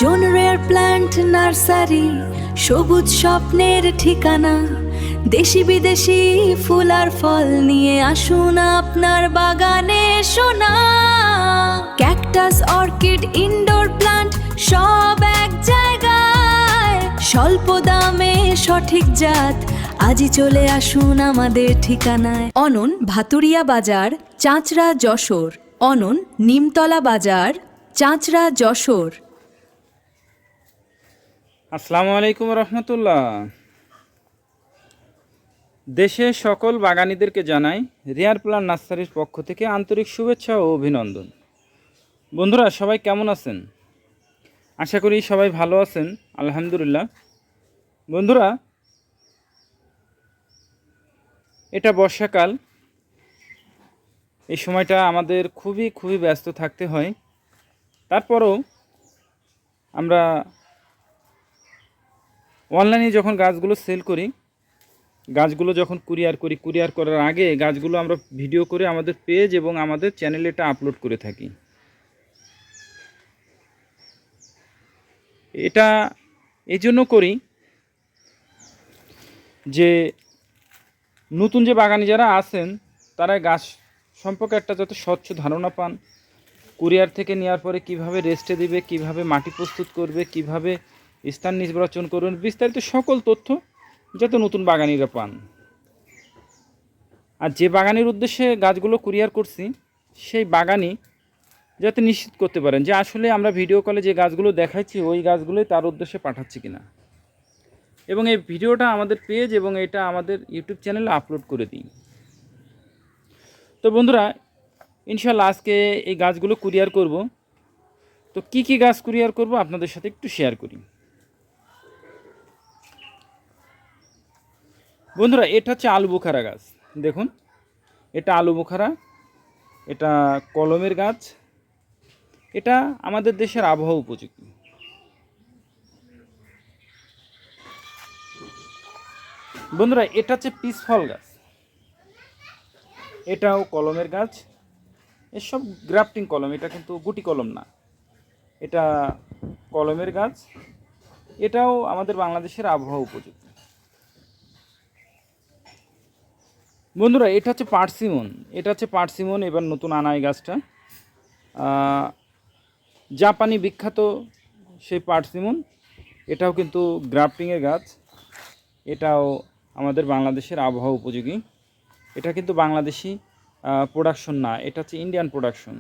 জন rare plant nursery, সবুজ স্বপ্নের ঠিকানা। দেশি বিদেশি ফুল আর ফল নিয়ে আসুন আপনার বাগানে সোনা। ক্যাকটাস, অর্কিড, ইনডোর প্ল্যান্ট সব এক জায়গায়। স্বল্প দামে সঠিক জাত, আজই চলে আসুন আমাদের ঠিকানায়। অনন, ভাতুরিয়া বাজার, চাঁচড়া, যশোর। অনন, নিমতলা বাজার, চাঁচড়া, যশোর। আসসালামু আলাইকুম রহমতুল্লাহ। দেশের সকল বাগানীদেরকে জানাই রেয়ার প্ল্যান্ট নার্সারির পক্ষ থেকে আন্তরিক শুভেচ্ছা ও অভিনন্দন। বন্ধুরা, সবাই কেমন আছেন? আশা করি সবাই ভালো আছেন, আলহামদুলিল্লাহ। বন্ধুরা, এটা বর্ষাকাল। এই সময়টা আমাদের খুবই ব্যস্ত থাকতে হয়। তারপরও আমরা অনলাইনে যখন গাছগুলো সেল করি, গাছগুলো যখন কুরিয়ার করার আগে গাছগুলো আমরা ভিডিও করে আমাদের পেজ এবং আমাদের চ্যানেলে এটা আপলোড করে থাকি। এটা এই জন্য করি যে নতুন যে বাগানি যারা আছেন তারা গাছ সম্পর্কে একটা যাতে স্বচ্ছ ধারণা পান। কুরিয়ার থেকে নেওয়ার পরে কিভাবে রেস্টে দিবে, কিভাবে মাটি প্রস্তুত করবে, কিভাবে স্থান নির্বাচন করবেন, বিস্তারিত সকল তথ্য যাতে নতুন বাগানিরা পান। আর যে বাগানের উদ্দেশ্যে গাছগুলো কুরিয়ার করছি সেই বাগানি যাতে নিশ্চিত করতে পারেন যে আসলে আমরা ভিডিও কলে যে গাছগুলো দেখাচ্ছি ওই গাছগুলোই তার উদ্দেশ্যে পাঠাচ্ছি কিনা। এবং এই ভিডিওটা আমাদের পেজ এবং এটা আমাদের ইউটিউব চ্যানেলে আপলোড করে দিই। তো বন্ধুরা, ইনশাল্লাহ আজকে এই গাছগুলো কুরিয়ার করব। তো কি গাছ কুরিয়ার করব আপনাদের সাথে একটু শেয়ার করি। বন্ধুরা, এটা হচ্ছে আলু বোখারা গাছ। দেখুন, এটা আলু বোখারা, এটা কলমের গাছ। এটা আমাদের দেশের আবহাওয়া উপযোগী। বন্ধুরা, এটা হচ্ছে পিস ফল গাছ। এটাও কলমের গাছ। এসব গ্রাফটিং কলম, এটা কিন্তু গুটি কলম না, এটা কলমের গাছ। এটাও আমাদের বাংলাদেশের আবহাওয়া উপযোগী। বন্ধুরা, এটা হচ্ছে পার্সিমন। এটা হচ্ছে পার্সিমন, এবার নতুন আনা এই গাছটা। জাপানি বিখ্যাত সেই পার্সিমন। এটাও কিন্তু গ্রাফটিংয়ের গাছ। এটাও আমাদের বাংলাদেশের আবহাওয়া উপযোগী। এটা কিন্তু বাংলাদেশি প্রোডাকশন না, এটা হচ্ছে ইন্ডিয়ান প্রোডাকশন।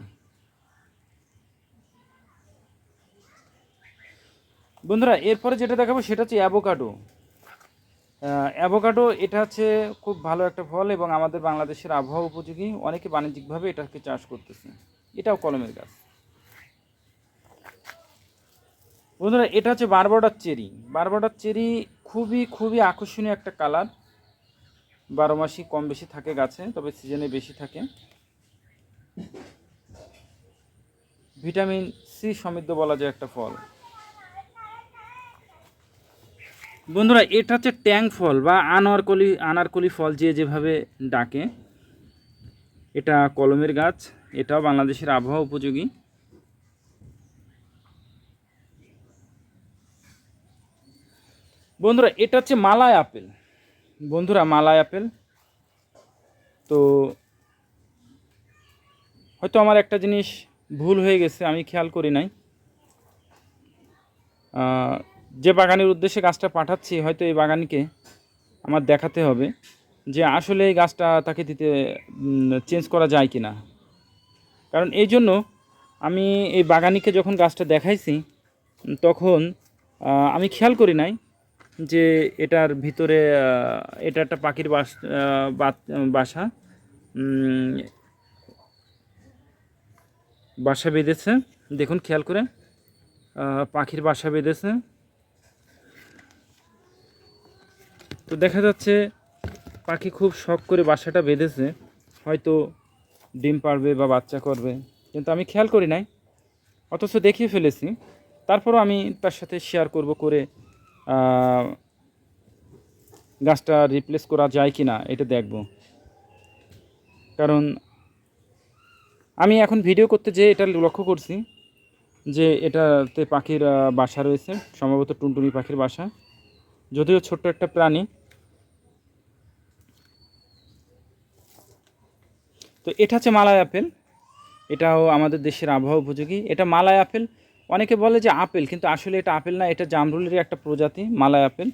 বন্ধুরা, এরপরে যেটা দেখাবো সেটা হচ্ছে অ্যাভোকাডো। অ্যাভোকাডো এটা হচ্ছে খুব ভালো একটা ফল এবং আমাদের বাংলাদেশের আবহাওয়া উপযোগী। অনেকে বাণিজ্যিকভাবে এটাকে চাষ করতেছে। এটাও কলমের গাছ। বন্ধুরা, এটা হচ্ছে বারবাডার চেরি। বারবাডার চেরি খুবই আকর্ষণীয় একটা কালার। 12 মাসই কম বেশি থাকে গাছে, তবে সিজনে বেশি থাকে। ভিটামিন সি সমৃদ্ধ বলা যায় একটা ফল। বন্ধুরা, এটা হচ্ছে ট্যাং ফল বা আনারকলি ফল, যে যেভাবে ডাকে। এটা কলমের গাছ। এটাও বাংলাদেশের আবহাওয়া উপযোগী। বন্ধুরা, এটা হচ্ছে মালাই আপেল। বন্ধুরা, মালাই আপেল। তো হয়তো আমার একটা জিনিস ভুল হয়ে গেছে, আমি খেয়াল করি নাই। যে বাগানের উদ্দেশ্যে গাছটা পাঠাচ্ছি হয়তো এই বাগানিকে আমার দেখাতে হবে যে আসলে এই গাছটা তাকে দিতে চেঞ্জ করা যায় কি না। কারণ এই জন্য আমি এই বাগানিকে যখন গাছটা দেখাইছি তখন আমি খেয়াল করি নাই যে এটার ভিতরে এটা একটা পাখির বাসা বাসা বেঁধেছে। দেখুন খেয়াল করে, পাখির বাসা বেঁধেছে। তো দেখা যাচ্ছে পাখি খুব শখ করে বাসাটা বেঁধেছে, হয়তো ডিম পারবে বা বাচ্চা করবে, কিন্তু আমি খেয়াল করি নাই, অথচ দেখিয়ে ফেলেছি। তারপরও আমি তার সাথে শেয়ার করব করে গাছটা রিপ্লেস করা যায় কি না এটা দেখব। কারণ আমি এখন ভিডিও করতে যেয়ে এটা লক্ষ্য করছি যে এটাতে পাখির বাসা রয়েছে, সম্ভবত টুনটুনি পাখির বাসা, যদিও ছোট্ট একটা প্রাণী। তো এটা হচ্ছে মালাই আপেল, এটাও আমাদের দেশের আবহাওয়া উপযোগী। এটা মালাই আপেল, অনেকে বলে যে আপেল, কিন্তু আসলে এটা আপেল না, এটা জামরুলেরই একটা প্রজাতি মালাই আপেল।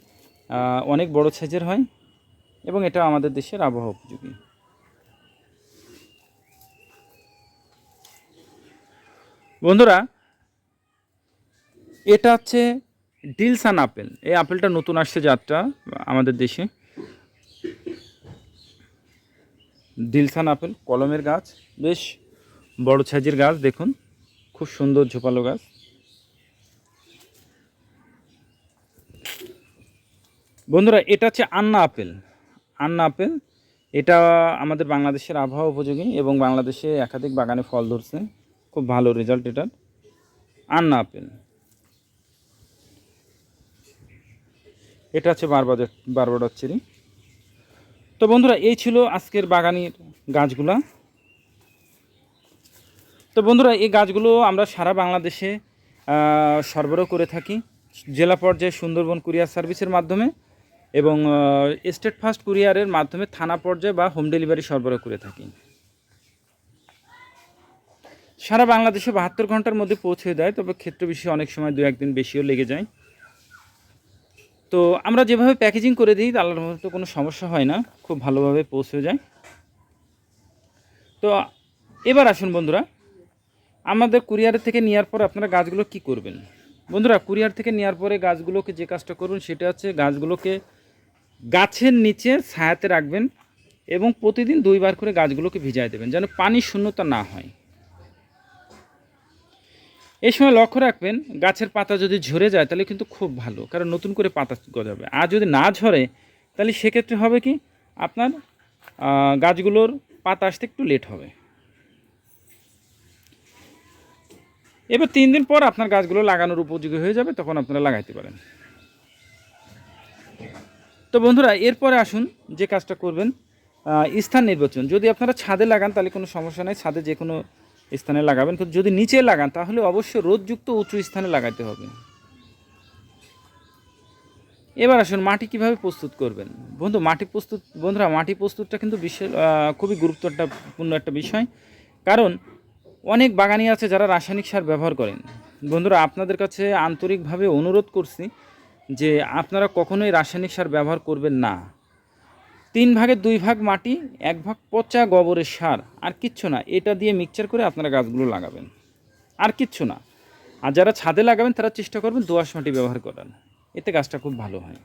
অনেক বড় সাইজের হয় এবং এটা আমাদের দেশের আবহাওয়া উপযোগী। বন্ধুরা, এটা হচ্ছে ডিলসান আপেল। এই আপেলটা নতুন আসছে জাতটা আমাদের দেশে। ডিলসান আপেল কলমের গাছ, বেশ বড় সাইজের গাছ, দেখুন খুব সুন্দর ঝোপালো গাছ। বন্ধুরা, এটা হচ্ছে আন্না আপেল। আন্না আপেল এটা আমাদের বাংলাদেশের আবহাওয়া উপযোগী এবং বাংলাদেশে একাধিক বাগানে ফল ধরছে, খুব ভালো রেজাল্ট এটার। আন্না আপেল, এটা হচ্ছে বারবাডার চেরি। তো বন্ধুরা, এই ছিল আজকের বাগানের গাছগুলা। তো বন্ধুরা, এই গাছগুলো আমরা সারা বাংলাদেশে সরবরাহ করে থাকি, জেলা পর্যায়ে সুন্দরবন কুরিয়ার সার্ভিসের মাধ্যমে এবং স্টেট ফাস্ট কুরিয়ারের মাধ্যমে থানা পর্যায়ে বা হোম ডেলিভারি সরবরাহ করে থাকি। সারা বাংলাদেশে 72 ঘন্টার মধ্যে পৌঁছে দেয়, তবে ক্ষেত্র বিশেষে অনেক সময় 2-1 দিন বেশিও লেগে যায়। তো আমরা যেভাবে প্যাকেজিং করে দিই আল্লাহর মতো কোনো সমস্যা হয় না, খুব ভালোভাবে পৌঁছে যায়। তো এবার আসুন বন্ধুরা, আমাদের কুরিয়ার থেকে নেওয়ার পর আপনারা গাছগুলো কি করবেন। বন্ধুরা, কুরিয়ার থেকে নেওয়ার পরে গাছগুলোকে যে কাজটা করুন সেটা হচ্ছে গাছগুলোকে গাছের নিচে ছায়াতে রাখবেন এবং প্রতিদিন 2 বার করে গাছগুলোকে ভিজায় দেবেন, যেন পানির শূন্যতা না হয়। এই সময় লক্ষ্য রাখবেন গাছের পাতা যদি ঝরে যায় তাহলে কিন্তু খুব ভালো, কারণ নতুন করে পাতা গজাবে। আর যদি না ঝরে তাহলে সেক্ষেত্রে হবে কি, আপনার গাছগুলোর পাতা আসতে একটু লেট হবে। এবার 3 দিন পর আপনার গাছগুলো লাগানোর উপযোগী হয়ে যাবে, তখন আপনারা লাগাইতে পারেন। তো বন্ধুরা, এরপরে আসুন যে কাজটা করবেন, স্থান নির্বাচন। যদি আপনারা ছাদে লাগান তাহলে কোনো সমস্যা নেই, ছাদে যে কোনো স্থানে লাগাবেন, কিন্তু যদি নিচে লাগান তাহলে অবশ্যই রোদযুক্ত উঁচু স্থানে লাগাতে হবে। এবার আসুন মাটি কিভাবে প্রস্তুত করবেন। বন্ধুরা, মাটি প্রস্তুতটা কিন্তু খুবই গুরুত্বপূর্ণ একটা বিষয়, কারণ অনেক বাগানি আছে যারা রাসায়নিক সার ব্যবহার করেন। বন্ধুরা, আপনাদের কাছে আন্তরিকভাবে অনুরোধ করছি যে আপনারা কখনোই রাসায়নিক সার ব্যবহার করবেন না। 3 ভাগের 2 ভাগ মাটি, 1 ভাগ পচা গোবরের সার, আর কিচ্ছু না, এটা দিয়ে মিক্সচার করে আপনারা গাছগুলো লাগাবেন, আর কিচ্ছু না। আর যারা ছাদে লাগাবেন তারা চেষ্টা করবেন দোআঁশ মাটি ব্যবহার করার, এতে গাছটা খুব ভালো হয়।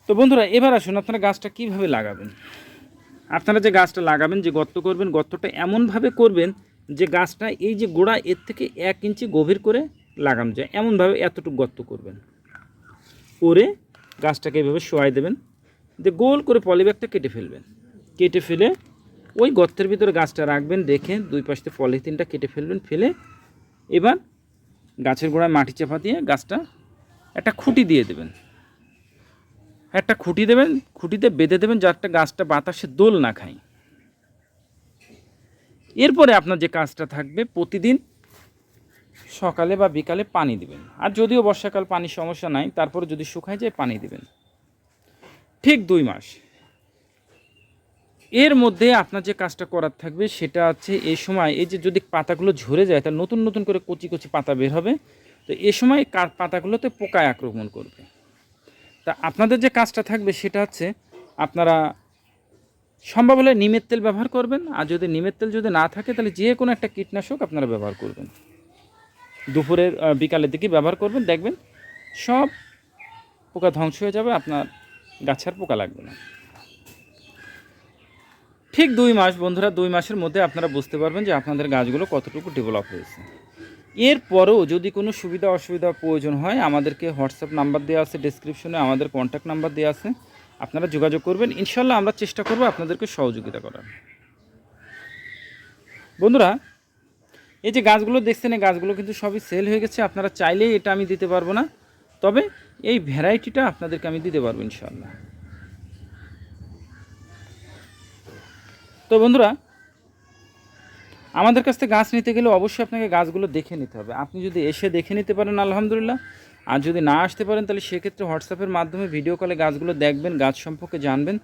তো বন্ধুরা, এবার আসুন আপনারা গাছটা কিভাবে লাগাবেন। আপনারা যে গাছটা লাগাবেন, যে গর্ত করবেন, গর্তটা এমনভাবে করবেন যে গাছটা এই যে গোড়া এর থেকে 1 ইঞ্চি গভীর করে লাগানো যায়, এমনভাবে এতটুকু গর্ত করবেন, করে গাছটাকে এভাবে শোয়াই দেবেন, দিয়ে গোল করে পলিব্যাগটা কেটে ফেলবেন। কেটে ফেলে ওই গর্তের ভিতরে গাছটা রাখবেন, রেখে 2 পাশ থেকে পলিথিনটা কেটে ফেলবেন। ফেলে এবার গাছের গোড়ায় মাটি চাপা দিয়ে গাছটা একটা খুঁটি দিয়ে দেবেন, একটা খুঁটি দেবেন, খুঁটিতে বেঁধে দেবেন যাতে গাছটা বাতাসে দোল না খায়। এরপরে আপনার যে কাজটা থাকবে, প্রতিদিন সকালে বা বিকালে পানি দিবেন। আর যদিও বর্ষাকাল পানির সমস্যা নাই, তারপরে যদি শুকায় যায় পানি দিবেন, ঠিক 2 মাস। এর মধ্যে আপনার যে কাজটা করার থাকবে সেটা হচ্ছে, এই সময় এই যে যদি পাতাগুলো ঝরে যায় তাহলে নতুন নতুন করে কচি কচি পাতা বের হবে। তো এই সময় পাতাগুলোতে পোকায় আক্রমণ করবে। তা আপনাদের যে কাজটা থাকবে সেটা হচ্ছে, আপনারা সম্ভব হলে নিমের তেল ব্যবহার করবেন, আর যদি নিমের তেল যদি না থাকে তাহলে যে কোনো একটা কীটনাশক আপনারা ব্যবহার করবেন, দুপুরের বিকালের দিকে ব্যবহার করবেন, দেখবেন সব পোকা ধ্বংস হয়ে যাবে, আপনার গাছের পোকা লাগবে না। ঠিক 2 মাস বন্ধুরা, 2 মাসের মধ্যে আপনারা বুঝতে পারবেন যে আপনাদের গাছগুলো কতটুকু ডেভেলপ হয়েছে। এরপরেও যদি কোনো সুবিধা অসুবিধা প্রয়োজন হয়, আমাদেরকে হোয়াটসঅ্যাপ নাম্বার দেওয়া আছে, ডেসক্রিপশনে আমাদের কন্ট্যাক্ট নাম্বার দেওয়া আছে, আপনারা যোগাযোগ করবেন। ইনশাল্লাহ আমরা চেষ্টা করব আপনাদেরকে সহযোগিতা করার। বন্ধুরা, এই যে গাছগুলো দেখছেন, এই গাছগুলো কিন্তু সবই সেল হয়ে গেছে। আপনারা চাইলেই এটা আমি দিতে পারবো না, তবে এই ভ্যারাইটিটা আপনাদেরকে আমি দিতে পারবো ইনশাল্লাহ। তো বন্ধুরা, আমাদের কাছ থেকে গাছ নিতে গেলে অবশ্যই আপনাকে গাছগুলো দেখে নিতে হবে। আপনি যদি এসে দেখে নিতে পারেন আলহামদুলিল্লাহ, আর যদি না আসতে পারেন তাহলে সেক্ষেত্রে হোয়াটসঅ্যাপের মাধ্যমে ভিডিও কলে গাছগুলো দেখবেন, গাছ সম্পর্কে জানবেন,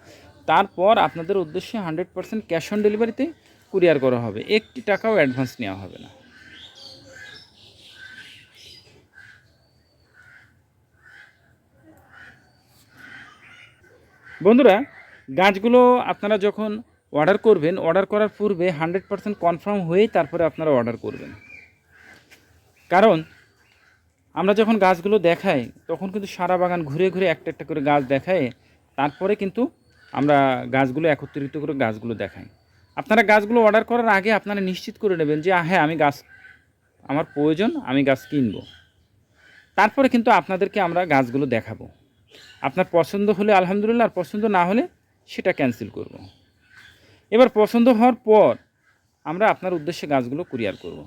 তারপর আপনাদের উদ্দেশ্যে 100% ক্যাশ অন ডেলিভারিতে কুরিয়ার করা হবে, 1 টাকাও অ্যাডভান্স নেওয়া হবে না। বন্ধুরা, গাছগুলো আপনারা যখন অর্ডার করবেন, অর্ডার করার পূর্বে 100% কনফার্ম হয়েই তারপরে আপনারা অর্ডার করবেন। কারণ আমরা যখন গাছগুলো দেখাই তখন কিন্তু সারা বাগান ঘুরে ঘুরে একটা একটা করে গাছ দেখায়, তারপরে কিন্তু আমরা গাছগুলো একত্রিত করে গাছগুলো দেখাই। আপনারা গাছগুলো অর্ডার করার আগে আপনারা নিশ্চিত করে নেবেন যে হ্যাঁ আমি গাছ, আমার প্রয়োজন, আমি গাছ কিনবো। তারপরে কিন্তু আপনাদেরকে আমরা গাছগুলো দেখাবো। আপনার পছন্দ হলে আলহামদুলিল্লাহ, আর পছন্দ না হলে সেটা ক্যান্সেল করব। এবার পছন্দ হওয়ার পর আমরা আপনার উদ্দেশ্যে গাছগুলো কুরিয়ার করব।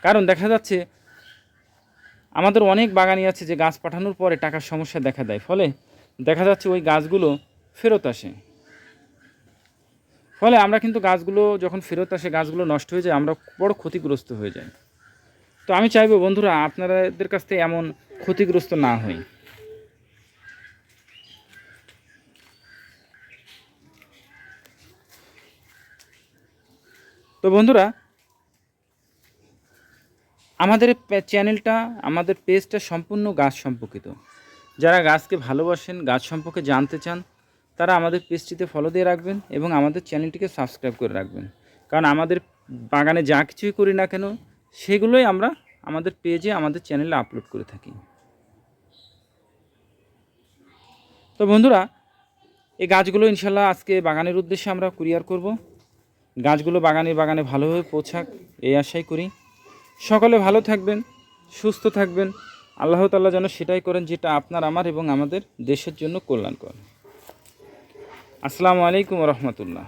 কারণ দেখা যাচ্ছে আমাদের অনেক বাগানি আছে যে গাছ পাঠানোর পরে টাকার সমস্যা দেখা দেয়, ফলে দেখা যাচ্ছে ওই গাছগুলো ফেরত আসে। ফলে আমরা কিন্তু গাছগুলো যখন ফেরত আসে, গাছগুলো নষ্ট হয়ে যায়, আমরা বড় ক্ষতিগ্রস্ত হয়ে যাই। তো আমি চাইবো বন্ধুরা আপনাদের কাছ থেকে এমন ক্ষতিগ্রস্ত না হই। তো বন্ধুরা, আমাদের চ্যানেলটা, আমাদের পেজটা সম্পূর্ণ গাছ সম্পর্কিত। যারা গাছকে ভালোবাসেন, গাছ সম্পর্কে জানতে চান, তারা আমাদের পেজটিতে ফলো দিয়ে রাখবেন এবং আমাদের চ্যানেলটিকে সাবস্ক্রাইব করে রাখবেন। কারণ আমাদের বাগানে যা কিছুই করি না কেন সেগুলোই আমরা আমাদের পেজে, আমাদের চ্যানেলে আপলোড করে থাকি। তো বন্ধুরা, এই গাছগুলো ইনশাল্লাহ আজকে বাগানের উদ্দেশ্যে আমরা কুরিয়ার করব। গাছগুলো বাগানে ভালোভাবে পৌঁছাক এই আশাই করি। সকলে ভালো থাকবেন, সুস্থ থাকবেন। আল্লাহ তাআলা যেন সেটাই করেন যেটা আপনার, আমার এবং আমাদের দেশের জন্য কল্যাণকর। আসসালামু আলাইকুম ওয়া রাহমাতুল্লাহ।